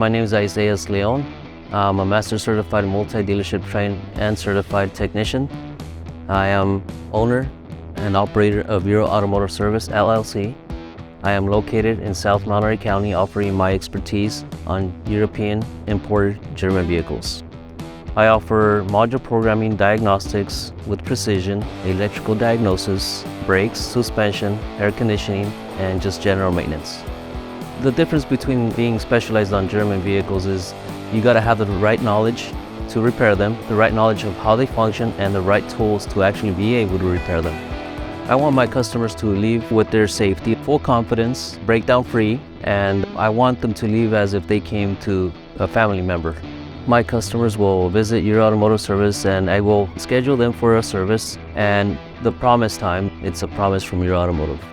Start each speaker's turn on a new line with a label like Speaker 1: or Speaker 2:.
Speaker 1: My name is Isaiah Leon. I'm a Master Certified Multi-Dealership Trained and Certified Technician. I am owner and operator of Euro Automotive Service, LLC. I am located in South Monterey County, offering my expertise on European imported German vehicles. I offer module programming diagnostics with precision, electrical diagnosis, brakes, suspension, air conditioning, and just general maintenance. The difference between being specialized on German vehicles is you got to have the right knowledge to repair them, the right knowledge of how they function, and the right tools to actually be able to repair them. I want my customers to leave with their safety, full confidence, breakdown free, and I want them to leave as if they came to a family member. My customers will visit Euro Automotive Service and I will schedule them for a service, and the promise time, it's a promise from Euro Automotive.